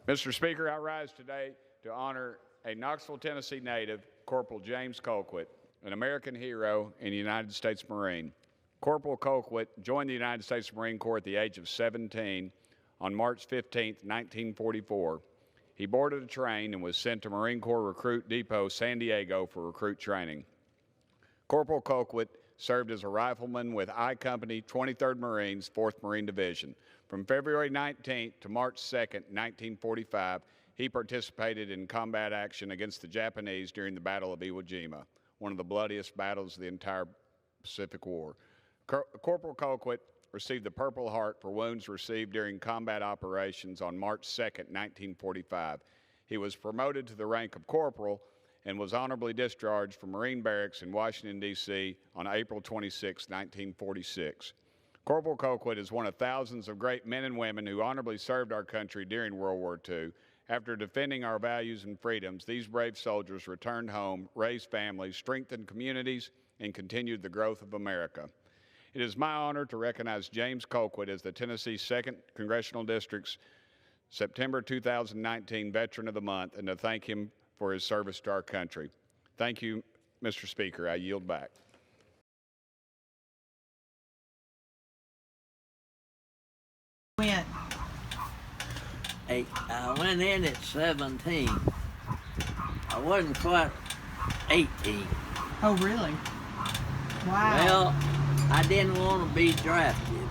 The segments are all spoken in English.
Mr. Speaker, I rise today to honor a Knoxville, Tennessee native, Corporal James Colquitt, an American hero and United States Marine. Corporal Colquitt joined the United States Marine Corps at the age of 17 on March 15, 1944. He boarded a train and was sent to Marine Corps Recruit Depot, San Diego for recruit training. Corporal Colquitt served as a rifleman with I Company, 23rd Marines, 4th Marine Division. From February 19th to March 2nd, 1945, he participated in combat action against the Japanese during the Battle of Iwo Jima, one of the bloodiest battles of the entire Pacific War. Corporal Colquitt received the Purple Heart for wounds received during combat operations on March 2nd, 1945. He was promoted to the rank of corporal and was honorably discharged from Marine Barracks in Washington, D.C. on April 26, 1946. Corporal Colquitt is one of thousands of great men and women who honorably served our country during World War II. After defending our values and freedoms, these brave soldiers returned home, raised families, strengthened communities, and continued the growth of America. It is my honor to recognize James Colquitt as the Tennessee 2nd Congressional District's September 2019 Veteran of the Month and to thank him for his service to our country. Thank you, Mr. Speaker. I yield back. I went in at 17. I wasn't quite 18. Oh, really? Wow. Well, I didn't want to be drafted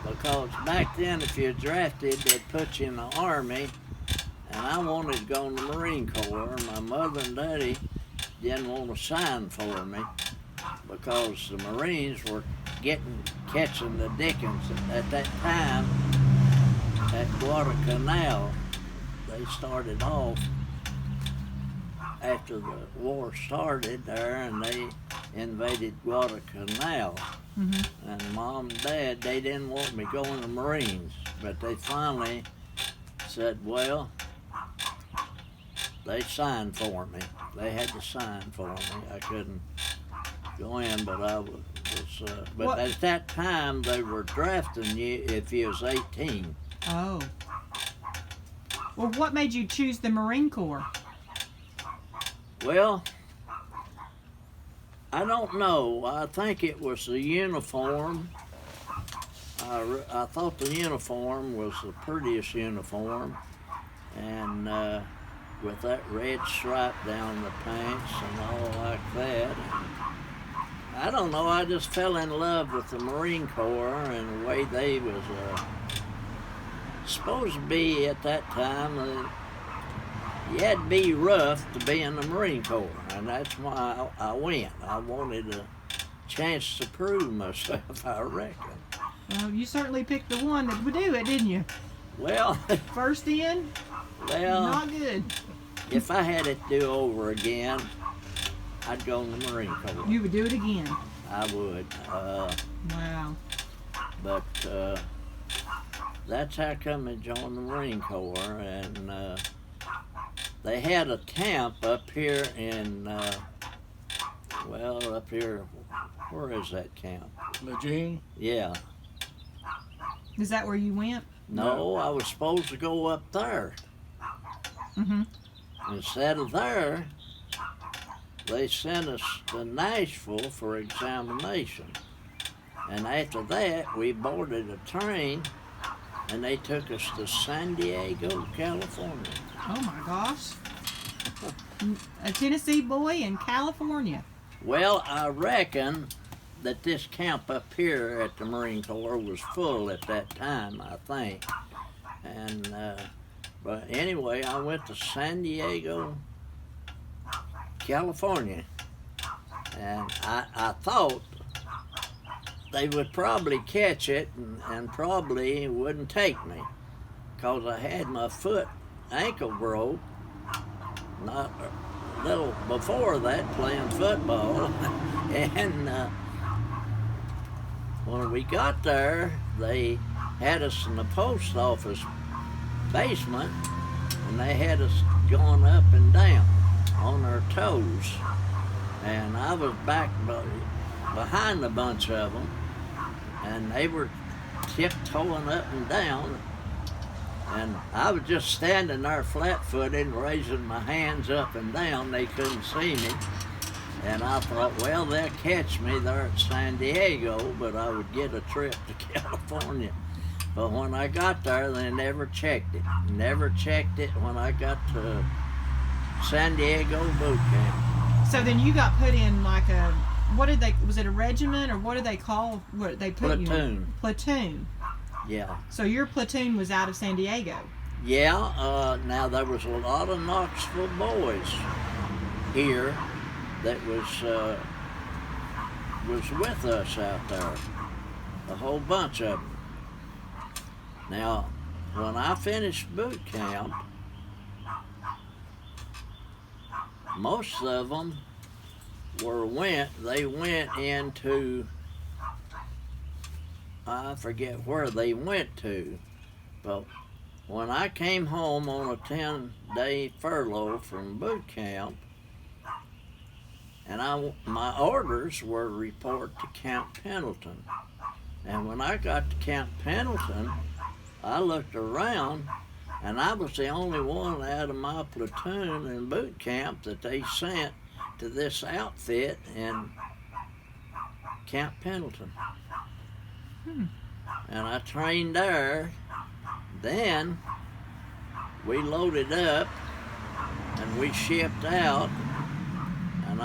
because back then if you're drafted, they'd put you in the Army, and I wanted to go in the Marine Corps. My mother and daddy didn't want to sign for me because the Marines were catching the Dickens at that time. At Guadalcanal, they started off after the war started there, and they invaded Guadalcanal. Mm-hmm. And Mom and Dad, they didn't want me going to Marines, but they finally said, well, they signed for me. They had to sign for me. I couldn't go in, but I was but what? At that time, they were drafting you if you was 18. Oh. Well, what made you choose the Marine Corps? Well, I don't know. I think it was the uniform. I thought the uniform was the prettiest uniform, and with that red stripe down the pants and all like that. I don't know. I just fell in love with the Marine Corps and the way they was supposed to be at that time. You had to be rough to be in the Marine Corps, and that's why I went. I wanted a chance to prove myself, I reckon. Well, you certainly picked the one that would do it, didn't you? Well, first in, well, not good. If I had it do over again, I'd go in the Marine Corps. You would do it again? I would. Wow. But that's how come I joined the Marine Corps, and they had a camp up here in, up here, where is that camp? Eugene? Yeah. Is that where you went? No, I was supposed to go up there. Mm-hmm. Instead of there, they sent us to Nashville for examination. And after that, we boarded a train, and they took us to San Diego, California. Oh my gosh. A Tennessee boy in California. Well, I reckon that this camp up here at the Marine Corps was full at that time, I think. And, but anyway, I went to San Diego, California. And I thought they would probably catch it and probably wouldn't take me, because I had my ankle broke not a little before that playing football. And when we got there, they had us in the post office basement, and they had us going up and down on our toes. And I was back behind a bunch of them, and they were tiptoeing up and down. And I was just standing there flat-footed, raising my hands up and down. They couldn't see me. And I thought, well, they'll catch me there at San Diego, but I would get a trip to California. But when I got there, they never checked it. Never checked it when I got to San Diego boot camp. So then you got put in like a, what did they, was it a regiment or what did they call, what they put you in? Platoon. Platoon. Yeah. So your platoon was out of San Diego. Yeah, now there was a lot of Knoxville boys here that was with us out there. A whole bunch of them. Now, when I finished boot camp, most of them they went into, I forget where they went to, but when I came home on a 10-day furlough from boot camp, and my orders were report to Camp Pendleton. And when I got to Camp Pendleton, I looked around, and I was the only one out of my platoon in boot camp that they sent to this outfit in Camp Pendleton. And I trained there. Then we loaded up and we shipped out, and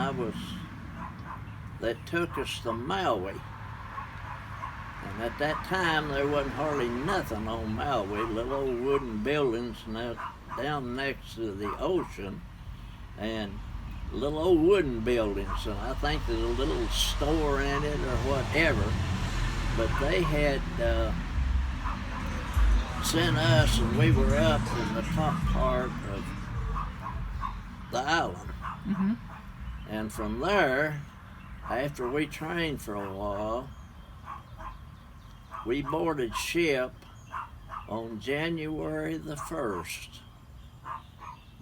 that took us to Maui. And at that time there wasn't hardly nothing on Maui, little old wooden buildings down next to the ocean, and little old wooden buildings, and I think there's a little store in it or whatever. But they had sent us, and we were up in the top part of the island. Mm-hmm. And from there, after we trained for a while, we boarded ship on January the 1st,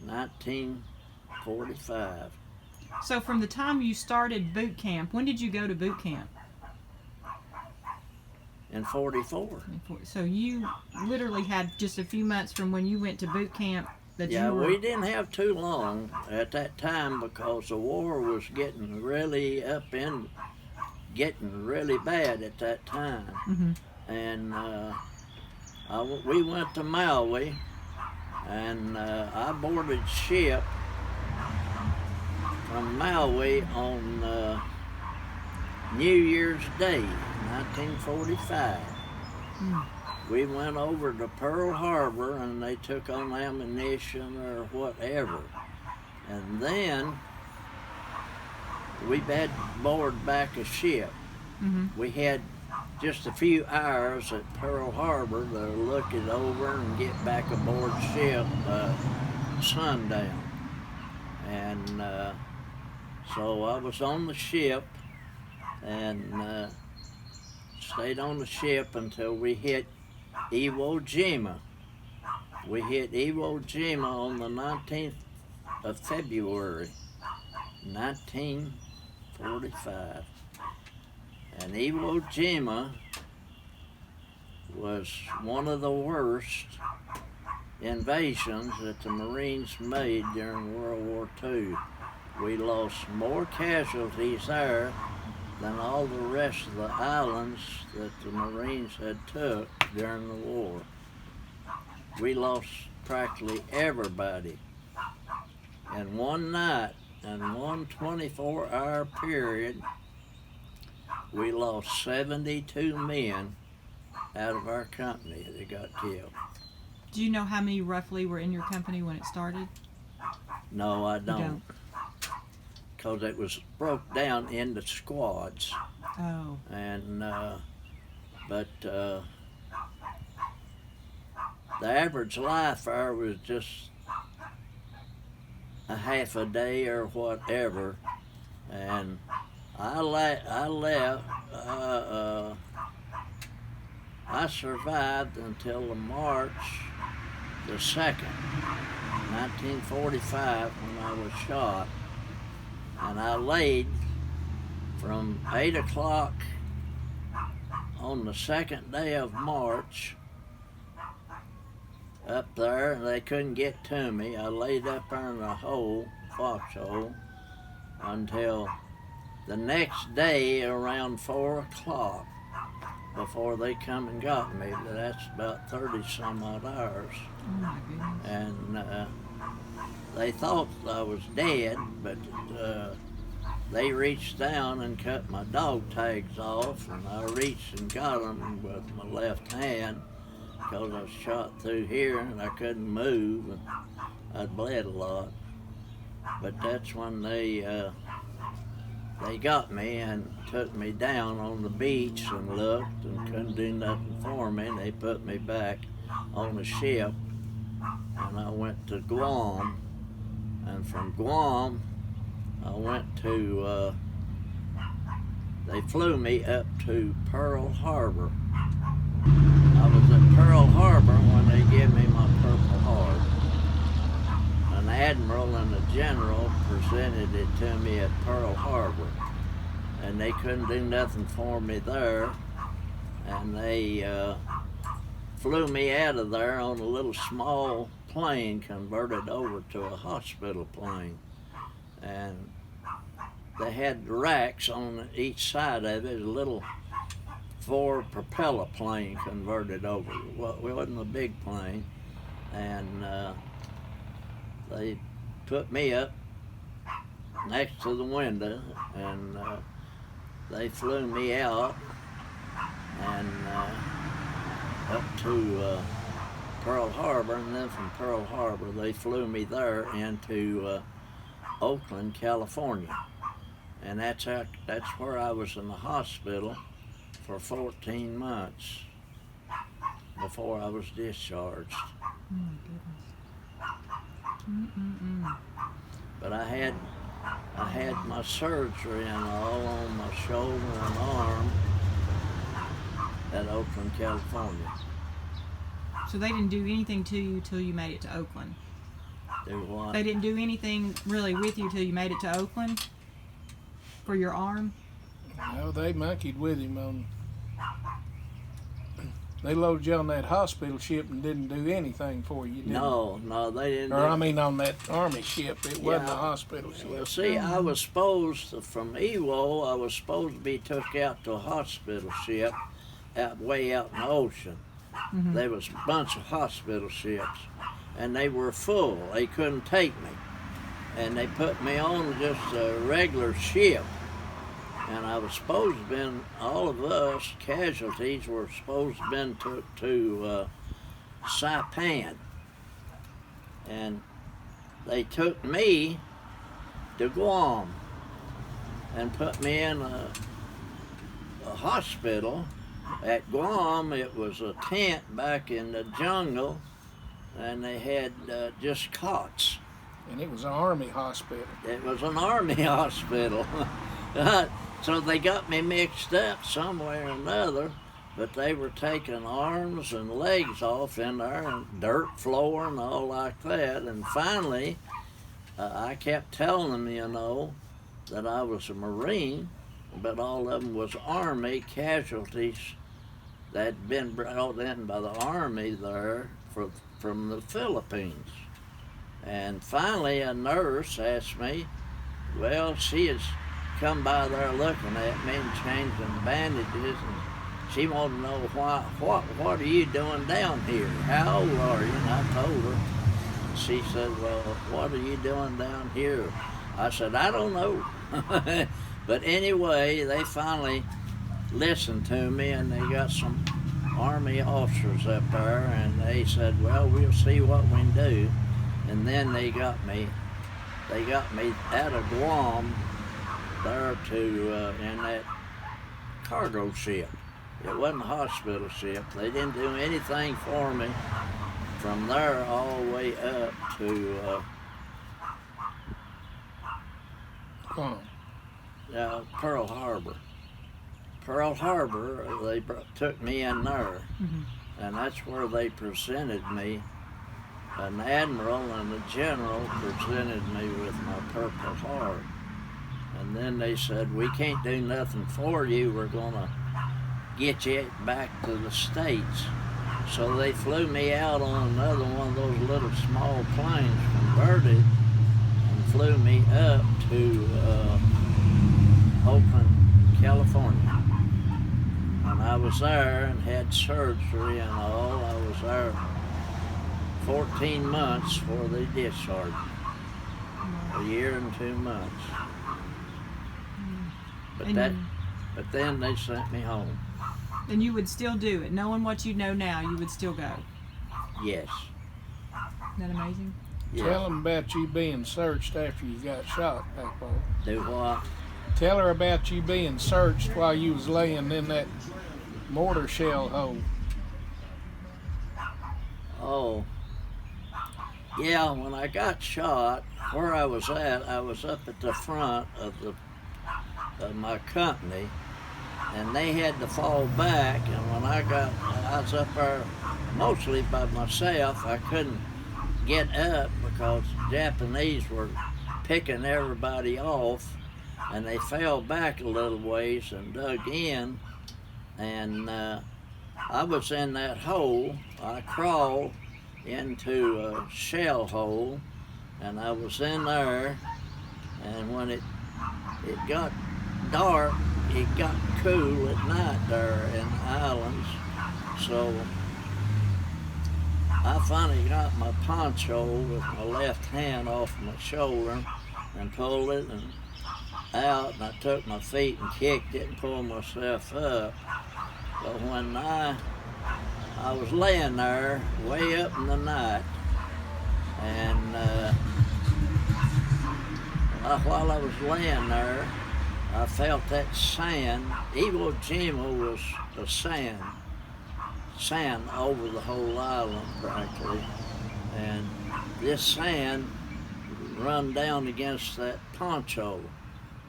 1945. So from the time you started boot camp, when did you go to boot camp? In 44. So you literally had just a few months from when you went to boot camp that Yeah, you were... we didn't have too long at that time because the war was getting really bad at that time. Mm-hmm. And we went to Maui, and I boarded ship from Maui on New Year's Day, 1945. We went over to Pearl Harbor, and they took on ammunition or whatever. And then we had board back a ship. Mm-hmm. We had just a few hours at Pearl Harbor to look it over and get back aboard ship sundown. And so I was on the ship and stayed on the ship until we hit Iwo Jima. We hit Iwo Jima on the 19th of February, 1945. And Iwo Jima was one of the worst invasions that the Marines made during World War II. We lost more casualties there than all the rest of the islands that the Marines had took during the war. We lost practically everybody. And one night, in one 24-hour period, we lost 72 men out of our company that got killed. Do you know how many roughly were in your company when it started? No, I You don't. Because it was broke down into squads. Oh. And, but the average life there was just a half a day or whatever. And I survived until the March the 2nd, 1945, when I was shot. And I laid from 8 o'clock on the 2nd day of March up there, and they couldn't get to me. I laid up there in a hole, foxhole, until the next day around 4 o'clock before they come and got me. That's about 30 some odd hours. Oh my goodness. And they thought I was dead, but they reached down and cut my dog tags off, and I reached and got them with my left hand because I was shot through here and I couldn't move, and I'd bled a lot. But that's when they got me and took me down on the beach and looked and couldn't do nothing for me, and they put me back on a ship, and I went to Guam, and from Guam I went to, they flew me up to Pearl Harbor. I was at Pearl Harbor when they gave me my Purple Heart. An admiral and a general presented it to me at Pearl Harbor, and they couldn't do nothing for me there, and they flew me out of there on a little small plane converted over to a hospital plane, and they had racks on each side of it, a little 4 propeller plane converted over. Well, it wasn't a big plane, and they put me up next to the window, and they flew me out and up to Pearl Harbor, and then from Pearl Harbor they flew me there into Oakland, California, and that's where I was in the hospital for 14 months before I was discharged. Oh my goodness. But I had my surgery and all on my shoulder and arm at Oakland, California. So they didn't do anything to you till you made it to Oakland? Do what? They didn't do anything really with you till you made it to Oakland for your arm? No, they monkeyed with him. They loaded you on that hospital ship and didn't do anything for you, did they? No, they didn't. Or I mean on that Army ship. It wasn't a hospital ship. Well, see, I was supposed to, from Ewo, I was supposed to be took out to a hospital ship way out in the ocean. Mm-hmm. There was a bunch of hospital ships, and they were full. They couldn't take me, and they put me on just a regular ship. And I was supposed to been, all of us casualties were supposed to been took to Saipan. And they took me to Guam and put me in a hospital. At Guam, it was a tent back in the jungle, and they had just cots. And it was an Army hospital. It was an Army hospital. So they got me mixed up some way or another, but they were taking arms and legs off in there and dirt floor and all like that. And finally, I kept telling them, that I was a Marine, but all of them was Army casualties that had been brought in by the Army there from the Philippines. And finally, a nurse asked me, well, she has come by there looking at me and changing bandages, and she wanted to know what are you doing down here? How old are you? And I told her. She said, well, what are you doing down here? I said, I don't know. But anyway, they finally listened to me, and they got some Army officers up there, and they said, well, we'll see what we can do. And then they got me out of Guam there to in that cargo ship. It wasn't a hospital ship. They didn't do anything for me from there all the way up to Pearl Harbor. Pearl Harbor, they took me in there, and that's where they presented me. An admiral and a general presented me with my Purple Heart. And then they said, we can't do nothing for you. We're going to get you back to the States. So they flew me out on another one of those little small planes, converted, and flew me up to Oakland, California. And I was there and had surgery and all. I was there 14 months before they discharged me. A year and 2 months. But then they sent me home. And you would still do it, knowing what you know now. You would still go. Yes. Isn't that amazing? Yes. Tell them about you being searched after you got shot, Papa. Do what? Tell her about you being searched while you was laying in that mortar shell hole. Oh. Yeah, when I got shot, where I was up at the front of my company, and they had to fall back, and when I was up there mostly by myself. I couldn't get up because the Japanese were picking everybody off, and they fell back a little ways and dug in, and I was in that hole. I crawled into a shell hole, and I was in there, and when it got dark, it got cool at night there in the islands, so I finally got my poncho with my left hand off my shoulder and pulled it out, and I took my feet and kicked it and pulled myself up. But when I was laying there way up in the night, and while I was laying there, I felt that sand. Iwo Jima was a sand over the whole island practically, and this sand run down against that poncho,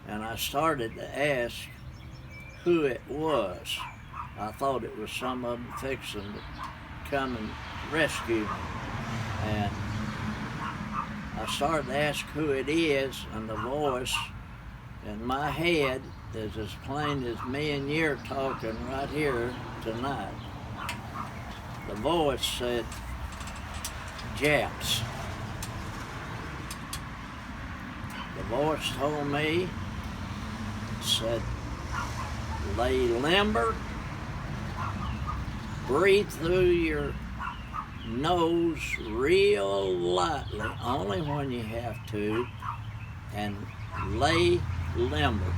and I started to ask who it was. I thought it was some of them fixing to come and rescue me, and I started to ask who it is, and the voice in my head is as plain as me and you're talking right here tonight. The voice said, Japs. The voice told me, said, lay limber, breathe through your nose real lightly, only when you have to, and lay limber.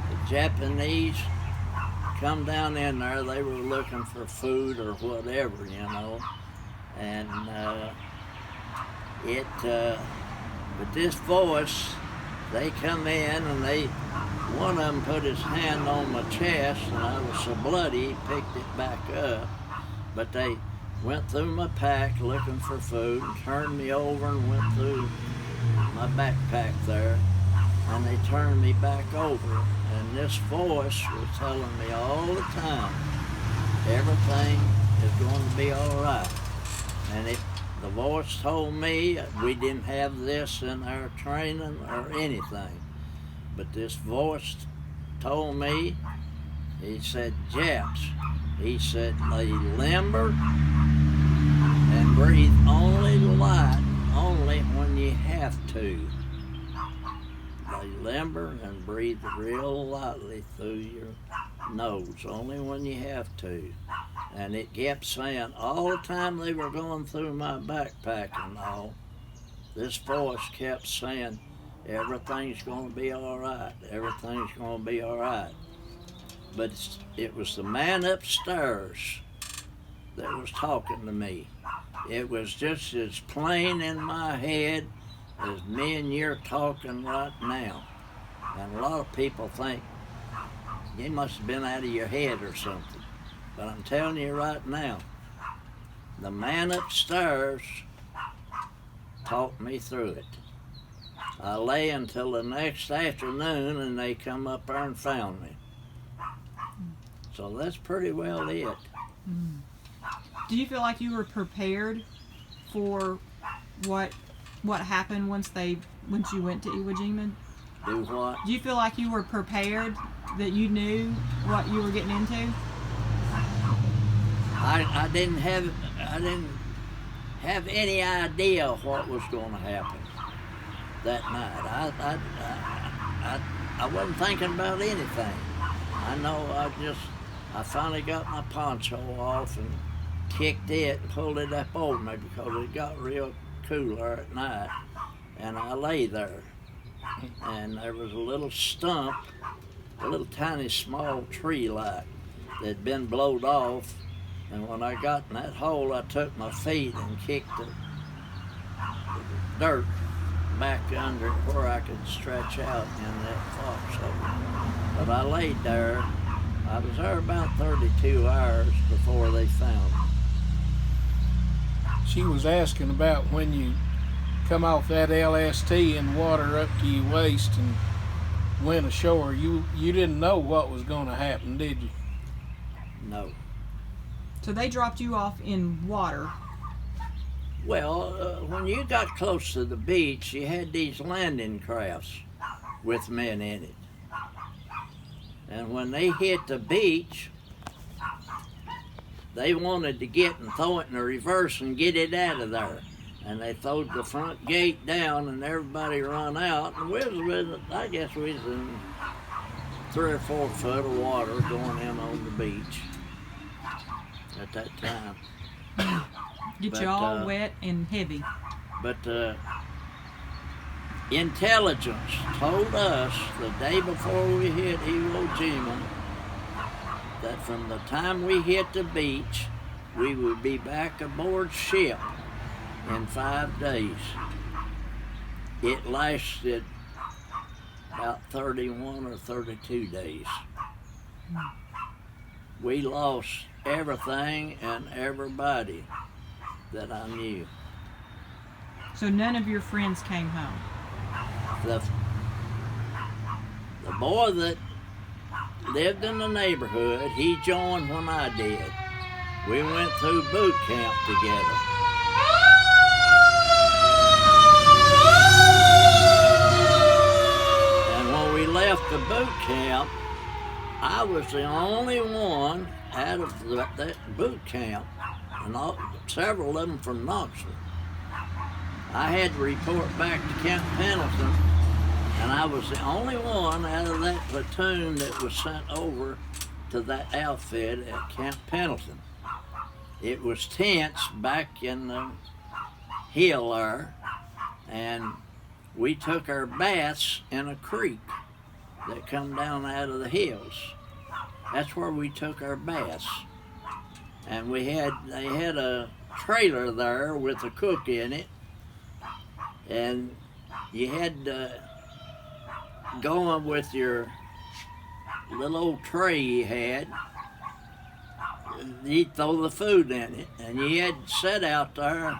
The Japanese come down in there, they were looking for food or whatever, you know, and but this voice, they come in and one of them put his hand on my chest, and I was so bloody, he picked it back up, but they went through my pack looking for food and turned me over and went through my backpack there, and they turned me back over, and this voice was telling me all the time, everything is going to be all right. And the voice told me we didn't have this in our training or anything, but this voice told me, he said, Japs, he said, lay limber and breathe only light, only when you have to. Lay limber and breathe real lightly through your nose, only when you have to. And it kept saying, all the time they were going through my backpack and all, this voice kept saying, everything's going to be all right, everything's going to be all right. But it was the man upstairs that was talking to me. It was just as plain in my head as me and you're talking right now. And a lot of people think you must have been out of your head or something. But I'm telling you right now, the man upstairs talked me through it. I lay until the next afternoon, and they come up there and found me. So that's pretty well it. Do you feel like you were prepared for what happened once you went to Iwo Jima? Do what? Do you feel like you were prepared, that you knew what you were getting into? I didn't have any idea what was going to happen that night. I wasn't thinking about anything. I know I finally got my poncho off and kicked it and pulled it up over me because it got real cooler at night. And I lay there. And there was a little stump, a little tiny small tree like that had been blowed off. And when I got in that hole, I took my feet and kicked the dirt back under where I could stretch out in that foxhole. But I laid there. I was there about 32 hours before they found me. She was asking about when you come off that LST and water up to your waist and went ashore. You didn't know what was going to happen, did you? No. So they dropped you off in water. Well, when you got close to the beach, you had these landing crafts with men in it. And when they hit the beach, they wanted to get and throw it in the reverse and get it out of there. And they throwed the front gate down and everybody run out. And I guess we was in 3 or 4 foot of water going in on the beach at that time. Get you all wet and heavy. But intelligence told us the day before we hit Iwo Jima that from the time we hit the beach, we would be back aboard ship in 5 days. It lasted about 31 or 32 days. We lost everything and everybody that I knew. So none of your friends came home? The boy that lived in the neighborhood, he joined when I did. We went through boot camp together. And when we left the boot camp, I was the only one out of that boot camp, and several of them from Knoxville. I had to report back to Camp Pendleton, and I was the only one out of that platoon that was sent over to that outfit at Camp Pendleton. It was tents back in the hill there, and we took our baths in a creek that come down out of the hills. That's where we took our baths. And they had a trailer there with a cook in it, and you had going with your little old tray you had. You'd throw the food in it, and you had to sit out there.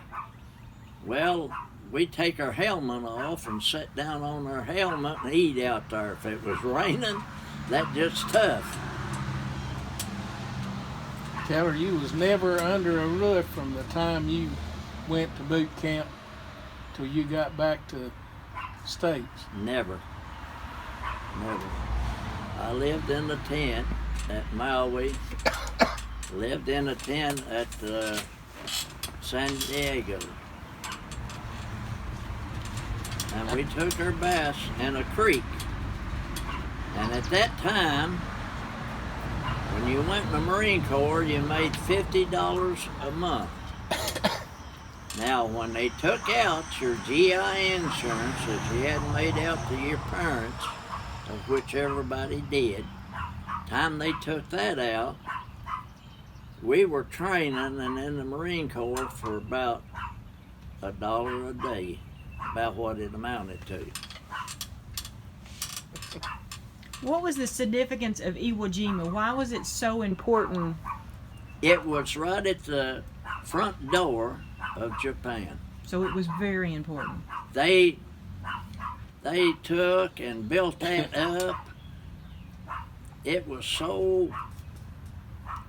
Well, we'd take our helmet off and sit down on our helmet and eat out there. If it was raining, that's just tough. Tell her you was never under a roof from the time you went to boot camp till you got back to the States. Never. I lived in a tent at Maui, lived in a tent at San Diego. And we took our baths in a creek. And at that time, when you went in the Marine Corps, you made $50 a month. Now, when they took out your GI insurance that you hadn't made out to your parents, of which everybody did, time they took that out, we were training and in the Marine Corps for about $1 a day, about what it amounted to. What was the significance of Iwo Jima? Why was it so important? It was right at the front door of Japan. So it was very important. They took and built that up. It was so...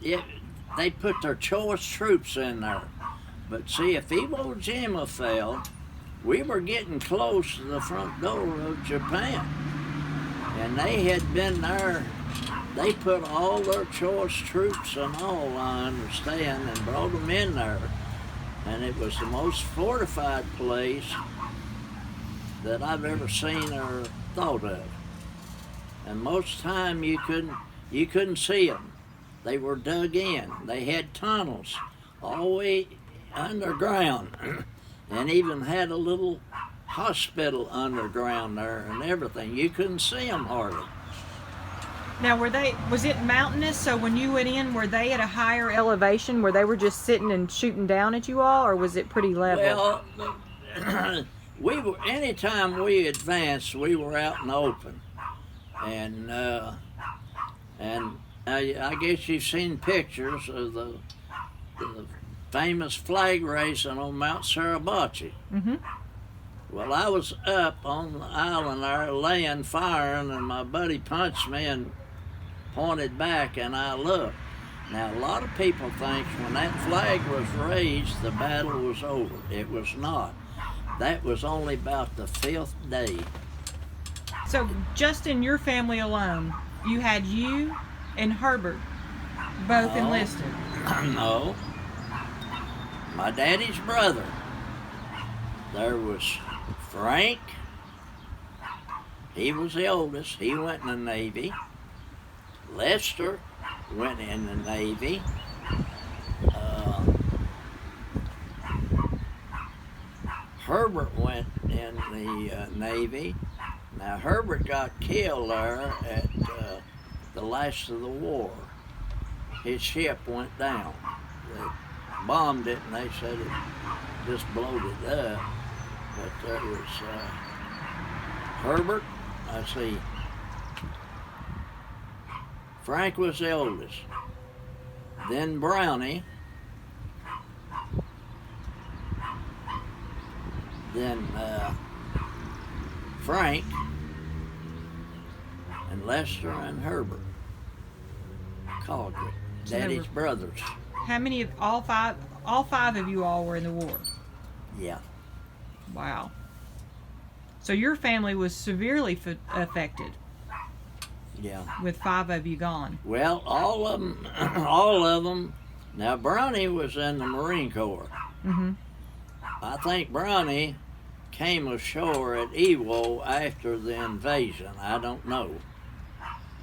They put their choice troops in there. But see, if Iwo Jima fell, we were getting close to the front door of Japan. And they had been there they put all their choice troops and all, I understand, and brought them in there. And it was the most fortified place that I've ever seen or thought of. And most time you couldn't see them. They were dug in. They had tunnels all the way underground, and even had a little hospital underground there and everything. You couldn't see them hardly. Now, was it mountainous? So when you went in, were they at a higher elevation where they were just sitting and shooting down at you all, or was it pretty level? Well, anytime we advanced, we were out in the open. And I guess you've seen pictures of the famous flag raising on Mount Suribachi. Mm-hmm. Well, I was up on the island there laying firing, and my buddy punched me and pointed back, and I looked. Now, a lot of people think when that flag was raised, the battle was over. It was not. That was only about the 5th day. So just in your family alone, you had you and Herbert both enlisted? No. My daddy's brother. There was Frank. He was the oldest. He went in the Navy. Lester went in the Navy. Herbert went in the Navy. Now, Herbert got killed there at the last of the war. His ship went down. They bombed it, and they said it just blowed it up. But there was Herbert, I see. Frank was the oldest. Then Brownie. Then Frank, and Lester and Herbert. Colquitt, Daddy's brothers. How many of all five of you all were in the war? Yeah. Wow. So your family was severely affected. Yeah. With 5 of you gone. Well, all of them. Now, Brownie was in the Marine Corps. Mm-hmm. I think Brownie came ashore at Iwo after the invasion. I don't know.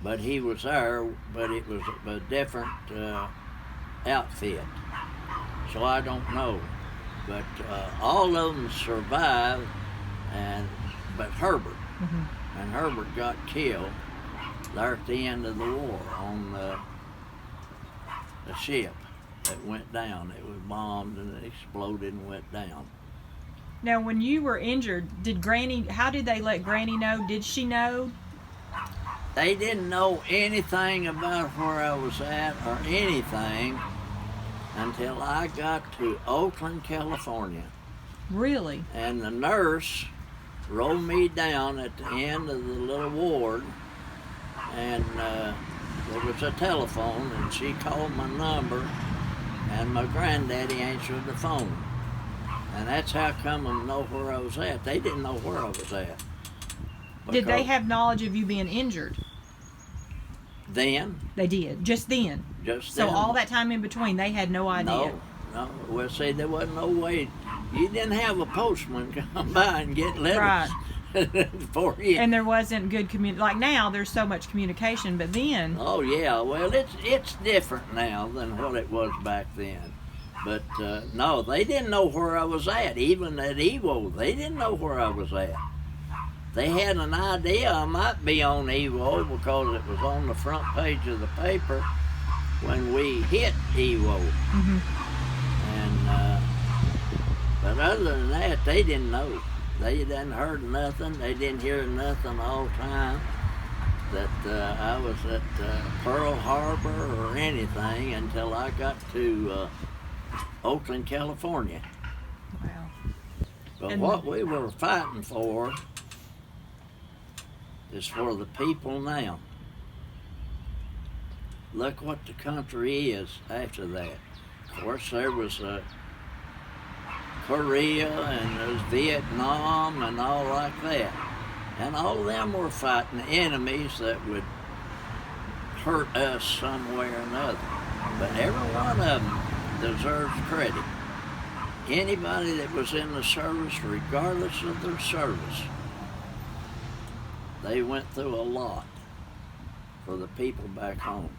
But he was there, but it was a different outfit. So I don't know. But all of them survived, but Herbert. Mm-hmm. And Herbert got killed there at the end of the war on the ship that went down. It was bombed and it exploded and went down. Now, when you were injured, how did they let Granny know? Did she know? They didn't know anything about where I was at or anything until I got to Oakland, California. Really? And the nurse rolled me down at the end of the little ward, and there was a telephone, and she called my number, and my granddaddy answered the phone. And that's how come I know where I was at. They didn't know where I was at. Did they have knowledge of you being injured? Then? They did. Just then? Just so then. All that time in between, they had no idea? No. Well, see, there wasn't no way. You didn't have a postman come by and get letters. Right. For you. And there wasn't good communication. Like now, there's so much communication, but then... Oh, yeah. Well, it's different now than what it was back then. But, no, they didn't know where I was at. Even at Iwo, they didn't know where I was at. They had an idea I might be on Iwo because it was on the front page of the paper when we hit Iwo. Mm-hmm. And, but other than that, they didn't know. They hadn't heard nothing. They didn't hear nothing all the time that I was at Pearl Harbor or anything until I got to Oakland, California. Wow. But what we were fighting for is for the people now. Look what the country is after that. Of course, there was Korea and there's Vietnam and all like that. And all of them were fighting enemies that would hurt us some way or another. But every one of them deserves credit. Anybody that was in the service, regardless of their service, they went through a lot for the people back home.